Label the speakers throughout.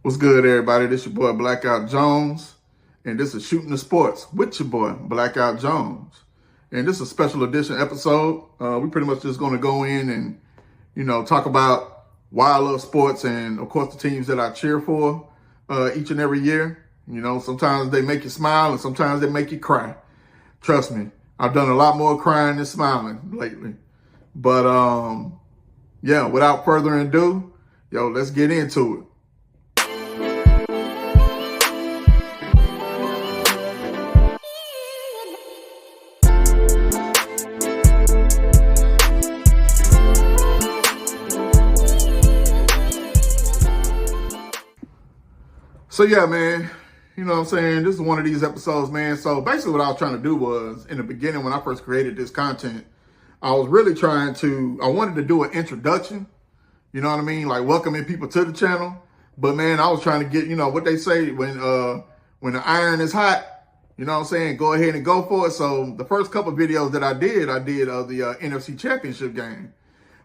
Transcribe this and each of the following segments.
Speaker 1: What's good, everybody? This your boy, Blkout Jones, and this is Shooting the Sports with your boy, Blkout Jones. And this is a special edition episode. We pretty much just going to go in and, talk about why I love sports and, of course, the teams that I cheer for each and every year. Sometimes they make you smile and sometimes they make you cry. Trust me, I've done a lot more crying than smiling lately. But, without further ado, let's get into it. So man, this is one of these episodes, man. So basically what I was trying to do was, in the beginning when I first created this content, I was really I wanted to do an introduction, like welcoming people to the channel. But man, I was trying to get, what they say, when the iron is hot, go ahead and go for it. So the first couple of videos that I did of the NFC Championship game,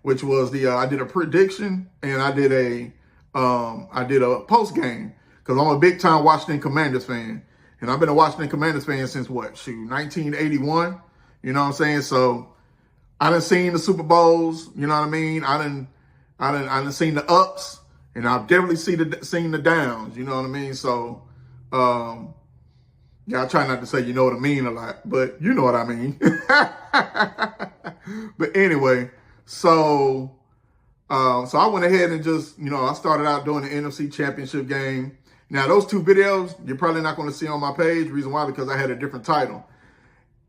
Speaker 1: which was I did a prediction and I did a post game. Because I'm a big-time Washington Commanders fan. And I've been a Washington Commanders fan since, 1981? So I done seen the Super Bowls, I done seen the ups, and I've definitely seen the downs, So, I try not to say you know what I mean a lot, but you know what I mean. But anyway, so I went ahead and just, I started out doing the NFC Championship game. Now, those two videos, you're probably not going to see on my page. Reason why, because I had a different title.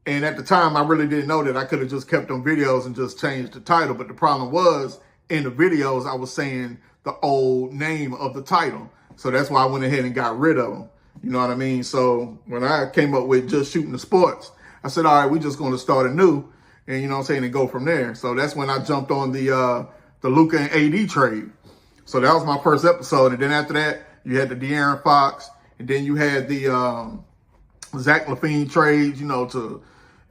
Speaker 1: And at the time, I really didn't know that I could have just kept them videos and just changed the title. But the problem was, in the videos, I was saying the old name of the title. So that's why I went ahead and got rid of them. You know what I mean? So when I came up with just Shooting the Sports, I said, all right, we're just going to start anew. And, and go from there. So that's when I jumped on the Luka and AD trade. So that was my first episode. And then after that, you had the De'Aaron Fox, and then you had the Zach LaVine trades, to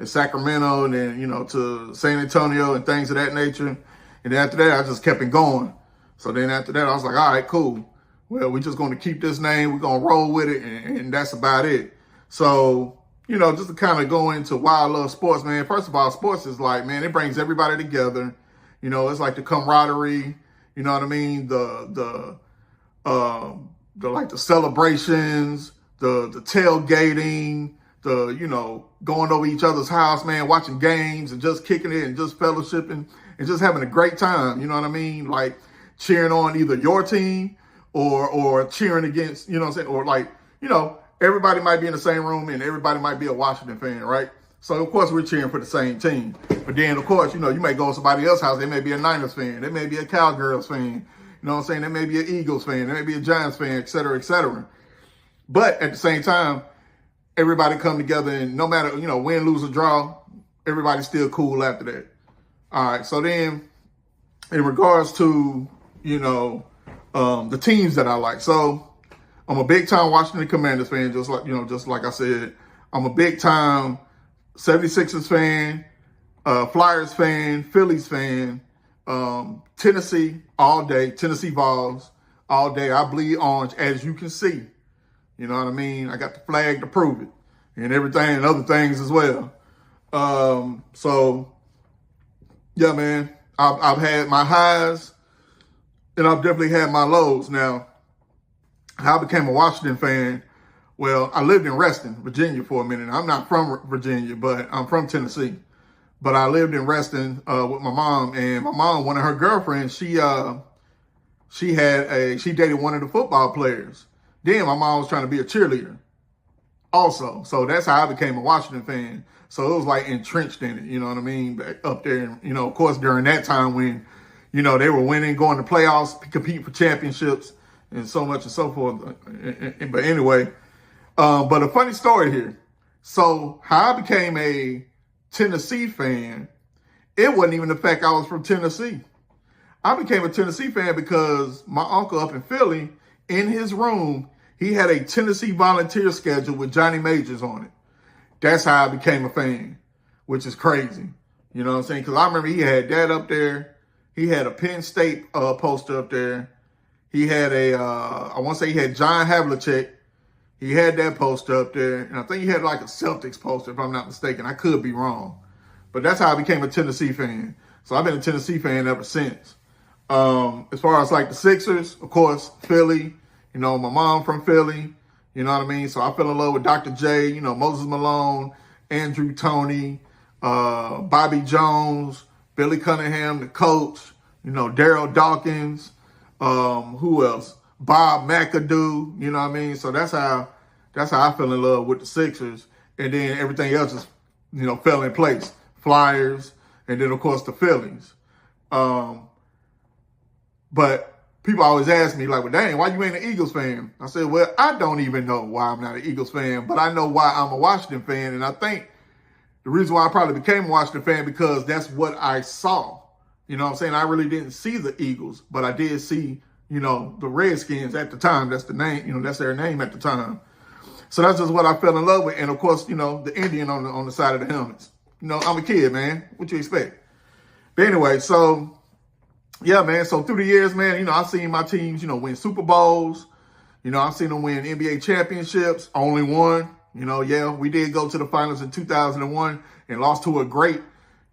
Speaker 1: Sacramento, and then, to San Antonio and things of that nature. And then after that, I just kept it going. So then after that, I was like, all right, cool. Well, we're just going to keep this name. We're going to roll with it, and that's about it. So, just to kind of go into why I love sports, man. First of all, sports is like, man, it brings everybody together. It's like the camaraderie, you know what I mean? The celebrations, the tailgating, going over each other's house, man, watching games and just kicking it and just fellowshipping and just having a great time. You know what I mean? Like cheering on either your team or cheering against, or everybody might be in the same room and everybody might be a Washington fan, right? So of course we're cheering for the same team. But then of course, you may go to somebody else's house. They may be a Niners fan. They may be a Cowgirls fan. They may be an Eagles fan, they may be a Giants fan, et cetera, et cetera. But at the same time, everybody come together and no matter, win, lose, or draw, everybody's still cool after that. All right, so then in regards to, the teams that I like. So I'm a big-time Washington Commanders fan, just like I said. I'm a big-time 76ers fan, Flyers fan, Phillies fan, Tennessee all day, Tennessee Vols all day. I bleed orange, as you can see. You know what I mean? I got the flag to prove it and everything and other things as well. Man, I've had my highs and I've definitely had my lows. Now, how I became a Washington fan, well, I lived in Reston, Virginia for a minute. I'm not from Virginia, but I'm from Tennessee. But I lived in Reston with my mom, and my mom, one of her girlfriends, she dated one of the football players. Then my mom was trying to be a cheerleader also. So that's how I became a Washington fan. So it was like entrenched in it, you know what I mean? Back up there, and, of course, during that time when, they were winning, going to playoffs, competing for championships, and so much and so forth. But anyway, but a funny story here. So how I became a Tennessee fan, it wasn't even the fact I was from Tennessee. I became a Tennessee fan because my uncle up in Philly, in his room, he had a Tennessee Volunteer schedule with Johnny Majors on it. That's how I became a fan, which is crazy. You know what I'm saying? Because I remember he had that up there. He had a Penn State poster up there. He had I want to say he had John Havlicek. He had that poster up there. And I think he had like a Celtics poster, if I'm not mistaken. I could be wrong. But that's how I became a Tennessee fan. So I've been a Tennessee fan ever since. As far as like the Sixers, of course, Philly. You know, my mom from Philly. You know what I mean? So I fell in love with Dr. J, you know, Moses Malone, Andrew Toney, Bobby Jones, Billy Cunningham, the coach, you know, Daryl Dawkins, who else? Bob McAdoo, you know what I mean? So that's how I fell in love with the Sixers. And then everything else just, you know, fell in place. Flyers, and then, of course, the Phillies. But people always ask me, like, well, dang, why you ain't an Eagles fan? I said, well, I don't even know why I'm not an Eagles fan, but I know why I'm a Washington fan. And I think the reason why I probably became a Washington fan because that's what I saw. You know what I'm saying? I really didn't see the Eagles, but I did see, you know, the Redskins at the time. That's the name, you know, that's their name at the time. So that's just what I fell in love with. And, of course, you know, the Indian on the side of the helmets. You know, I'm a kid, man. What you expect? But anyway, so, yeah, man. So through the years, man, you know, I've seen my teams, you know, win Super Bowls. You know, I've seen them win NBA championships. Only one. You know, yeah, we did go to the finals in 2001 and lost to a great,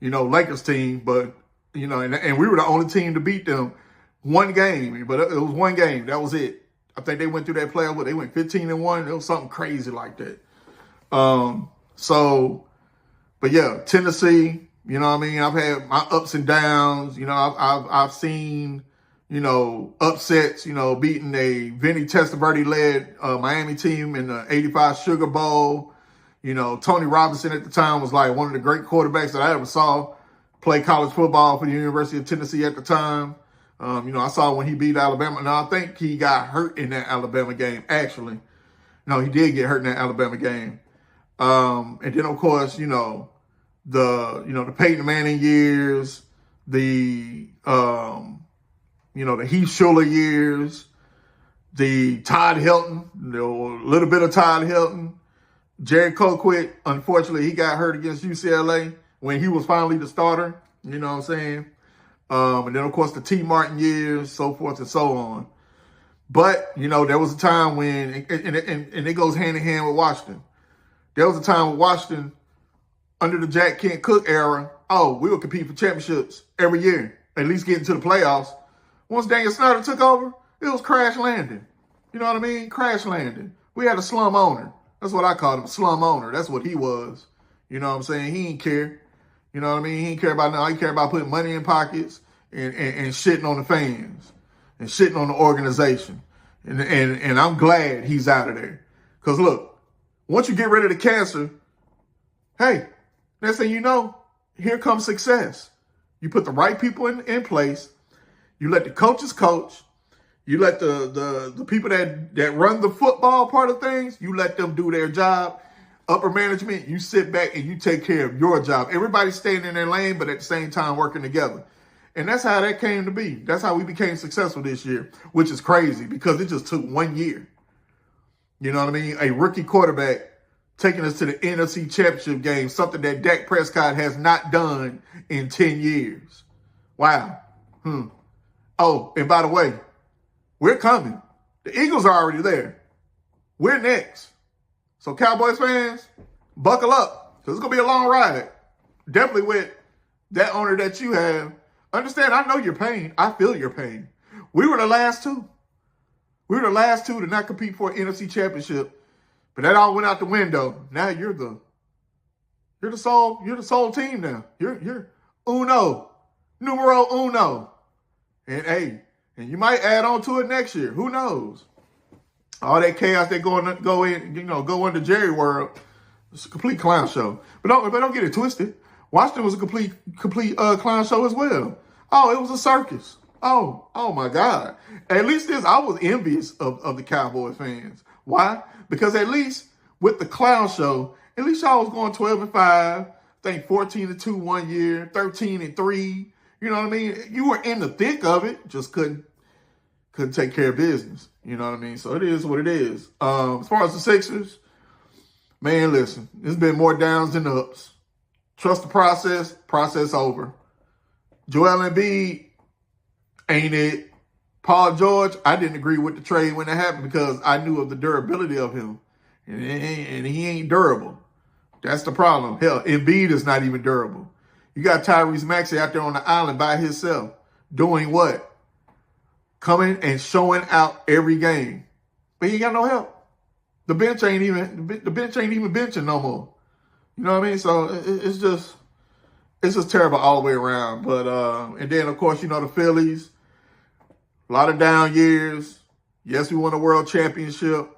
Speaker 1: you know, Lakers team. But, you know, and we were the only team to beat them one game. But it was one game. That was it. I think they went through that playoff, but they went 15-1. It was something crazy like that. But yeah, Tennessee, you know what I mean? I've had my ups and downs. You know, I've seen, you know, upsets, you know, beating a Vinny Testaverde-led Miami team in the 85 Sugar Bowl. You know, Tony Robinson at the time was like one of the great quarterbacks that I ever saw play college football for the University of Tennessee at the time. You know, I saw when he beat Alabama. Now, I think he got hurt in that Alabama game, actually. No, he did get hurt in that Alabama game. And then, of course, you know, the Peyton Manning years, the Heath Schuler years, the Todd Hilton, a little bit of Todd Hilton. Jerry Colquitt, unfortunately, he got hurt against UCLA when he was finally the starter. You know what I'm saying? And then, of course, the T. Martin years, so forth and so on. But, you know, there was a time when, and it goes hand in hand with Washington. There was a time with Washington under the Jack Kent Cook era. Oh, we would compete for championships every year, at least getting to the playoffs. Once Daniel Snyder took over, it was crash landing. You know what I mean? Crash landing. We had a slum owner. That's what I called him, slum owner. That's what he was. You know what I'm saying? He didn't care. You know what I mean? He didn't care about nothing. He cared about putting money in pockets and shitting on the fans and shitting on the organization. And I'm glad he's out of there. Because, look, once you get rid of the cancer, hey, next thing you know, here comes success. You put the right people in place. You let the coaches coach. You let the people that run the football part of things, you let them do their job. Upper management, you sit back and you take care of your job. Everybody's staying in their lane, but at the same time working together. And that's how that came to be. That's how we became successful this year, which is crazy because it just took 1 year. You know what I mean? A rookie quarterback taking us to the NFC Championship game, something that Dak Prescott has not done in 10 years. Wow. Oh, and by the way, we're coming. The Eagles are already there. We're next. So Cowboys fans, buckle up, because it's going to be a long ride. Definitely with that owner that you have. Understand, I know your pain. I feel your pain. We were the last two. We were the last two to not compete for an NFC championship. But that all went out the window. Now you're the sole team now. You're uno, numero uno. And hey, and you might add on to it next year. Who knows? All that chaos that go into Jerry World, it's a complete clown show. But don't get it twisted. Washington was a complete clown show as well. Oh, it was a circus. Oh my God. At least I was envious of the Cowboys fans. Why? Because at least with the clown show, at least y'all was going 12-5. I think 14-2 1 year, 13-3. You know what I mean? You were in the thick of it, just couldn't take care of business. You know what I mean? So it is what it is. As far as the Sixers, man, listen, there's been more downs than ups. Trust the process over. Joel Embiid ain't it. Paul George, I didn't agree with the trade when it happened because I knew of the durability of him. And he ain't durable. That's the problem. Hell, Embiid is not even durable. You got Tyrese Maxey out there on the island by himself. Doing what? Coming and showing out every game. But he ain't got no help. The bench ain't even benching no more. You know what I mean? So it's just terrible all the way around. But and then of course, you know, the Phillies, a lot of down years. Yes, we won a world championship.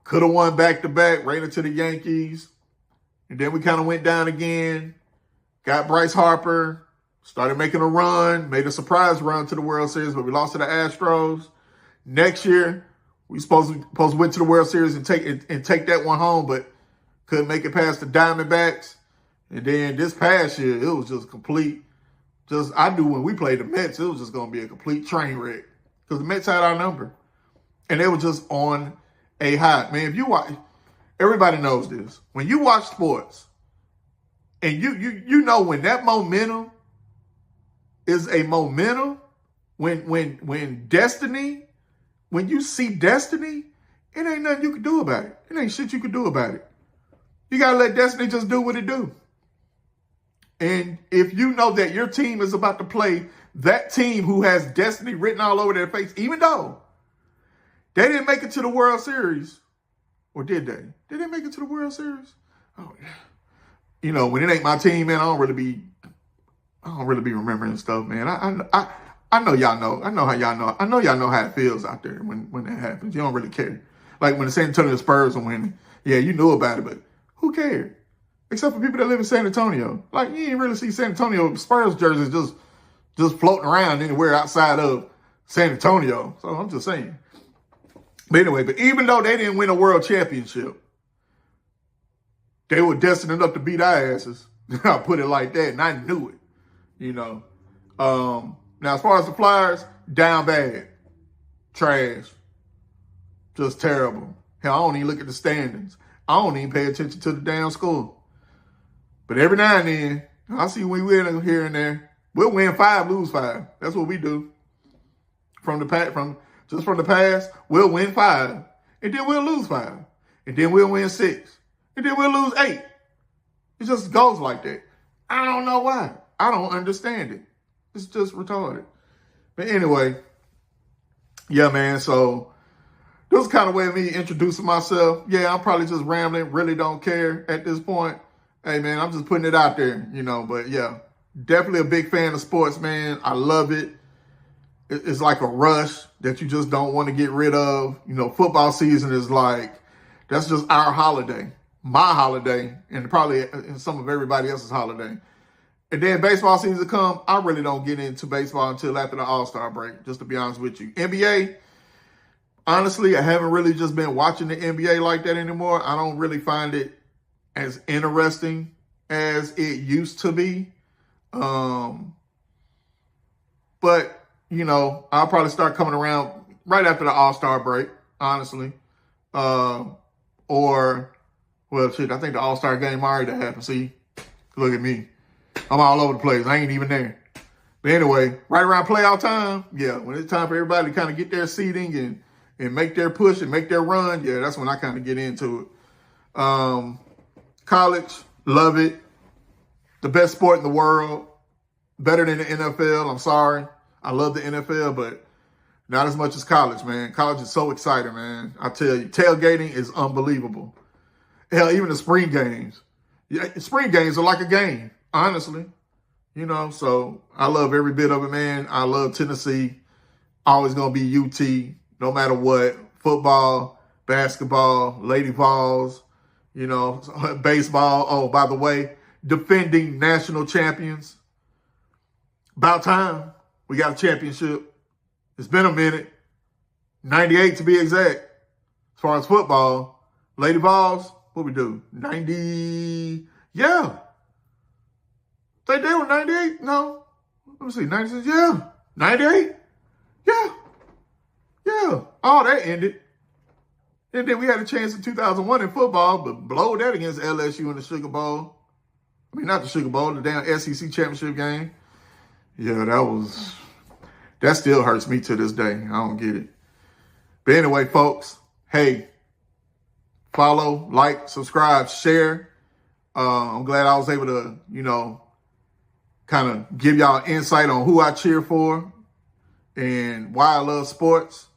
Speaker 1: Could have won back-to-back, ran into the Yankees. And then we kind of went down again. Got Bryce Harper. Started making a run. Made a surprise run to the World Series, but we lost to the Astros. Next year, we supposed to win to the World Series and take that one home, but couldn't make it past the Diamondbacks. And then this past year, it was just complete. I knew when we played the Mets, it was just going to be a complete train wreck. Because the Mets had our number. And they were just on a high. Man, if you watch, everybody knows this. When you watch sports, and you know when that momentum is a momentum, when destiny, when you see destiny, it ain't nothing you can do about it. It ain't shit you can do about it. You got to let destiny just do what it do. And if you know that your team is about to play that team who has destiny written all over their face, even though they didn't make it to the World Series, or did they? Did they make it to the World Series? Oh, yeah. You know, when it ain't my team, man, I don't really be remembering stuff, man. I know y'all know. I know how y'all know. I know y'all know how it feels out there when that happens. You don't really care. Like when the San Antonio Spurs are winning, yeah, you knew about it, but who cared? Except for people that live in San Antonio. Like, you ain't really see San Antonio Spurs jerseys just floating around anywhere outside of San Antonio. So I'm just saying. But anyway, but even though they didn't win a world championship, they were destined enough to beat our asses. I'll put it like that, and I knew it. You know. Now, as far as the Flyers, down bad. Trash. Just terrible. Hell, I don't even look at the standings. I don't even pay attention to the damn score. But every now and then, I see we win here and there. We'll win 5, lose 5. That's what we do. From the past, we'll win 5. And then we'll lose 5. And then we'll win 6. And then we'll lose 8. It just goes like that. I don't know why. I don't understand it. It's just retarded. But anyway, yeah, man, so this is kind of way of me introducing myself. Yeah, I'm probably just rambling, really don't care at this point. Hey, man, I'm just putting it out there, you know, but yeah, definitely a big fan of sports, man. I love it. It's like a rush that you just don't want to get rid of. You know, football season is like, that's just our holiday, my holiday, and probably some of everybody else's holiday. And then baseball season come, I really don't get into baseball until after the All-Star break, just to be honest with you. NBA, honestly, I haven't really just been watching the NBA like that anymore. I don't really find it as interesting as it used to be. But, you know, I'll probably start coming around right after the All-Star break, honestly. Well, shit, I think the All-Star game already happened. See, look at me. I'm all over the place. I ain't even there. But anyway, right around playoff time, yeah, when it's time for everybody to kind of get their seating and make their push and make their run, yeah, that's when I kind of get into it. College, love it. The best sport in the world. Better than the NFL. I'm sorry. I love the NFL, but not as much as college, man. College is so exciting, man. I tell you, tailgating is unbelievable. Hell, even the spring games. Yeah, spring games are like a game, honestly. You know, so I love every bit of it, man. I love Tennessee. Always going to be UT, no matter what. Football, basketball, Lady Vols, you know, baseball. Oh, by the way, defending national champions. About time we got a championship. It's been a minute. 98 to be exact. As far as football, Lady Vols, what we do? 90, yeah. They were 98? No. Let me see, 96? Yeah. 98? Yeah. Yeah. Oh, that ended. And then we had a chance in 2001 in football, but blow that against LSU in the Sugar Bowl. I mean, not the Sugar Bowl, the damn SEC championship game. Yeah, that That still hurts me to this day. I don't get it. But anyway, folks, hey, follow, like, subscribe, share. I'm glad I was able to, kind of give y'all insight on who I cheer for and why I love sports.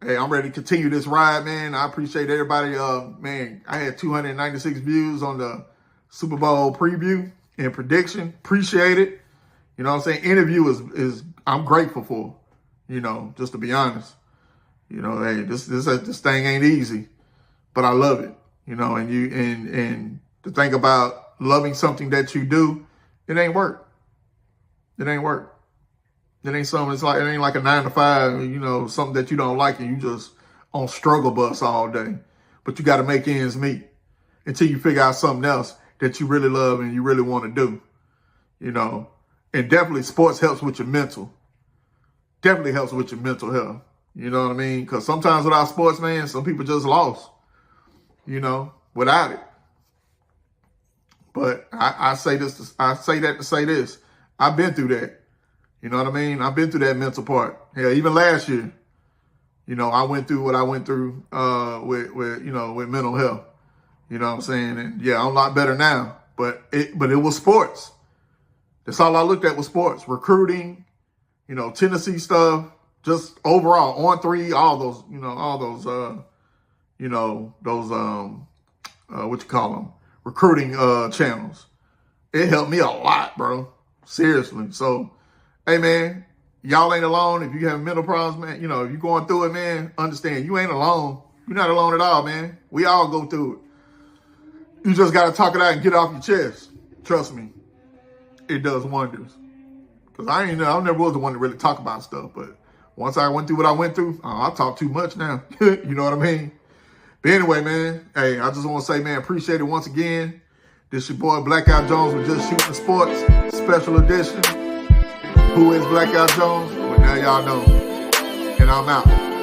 Speaker 1: Hey, I'm ready to continue this ride, man. I appreciate everybody. Man, I had 296 views on the Super Bowl preview and prediction. Appreciate it. You know what I'm saying? Interview is I'm grateful for, just to be honest. Hey, this thing ain't easy, but I love it. And to think about loving something that you do, it ain't work. It ain't work. It ain't something. It ain't like a 9 to 5. Something that you don't like and you just on struggle bus all day. But you got to make ends meet until you figure out something else that you really love and you really want to do. And definitely sports helps with your mental. Definitely helps with your mental health. You know what I mean? Because sometimes without sports, man, some people just lost. Without it. But I say that to say this. I've been through that. You know what I mean? I've been through that mental part. Hell, even last year, I went through what I went through with mental health. You know what I'm saying? And yeah, I'm a lot better now. But it was sports. That's all I looked at was sports. Recruiting, Tennessee stuff, just overall, on three, all those, what you call them? Recruiting channels. It helped me a lot, bro. Seriously. So, hey, man, y'all ain't alone. If you have mental problems, man, if you're going through it, man, understand you ain't alone. You're not alone at all, man. We all go through it. You just got to talk it out and get it off your chest. Trust me. It does wonders. Because I never was the one to really talk about stuff. But once I went through what I went through, I talk too much now. You know what I mean? But anyway, man, hey, I just want to say, man, appreciate it once again. This your boy, Blkout Jones, with Just Shooting Sports, special edition. Who is Blkout Jones? Well, now y'all know. And I'm out.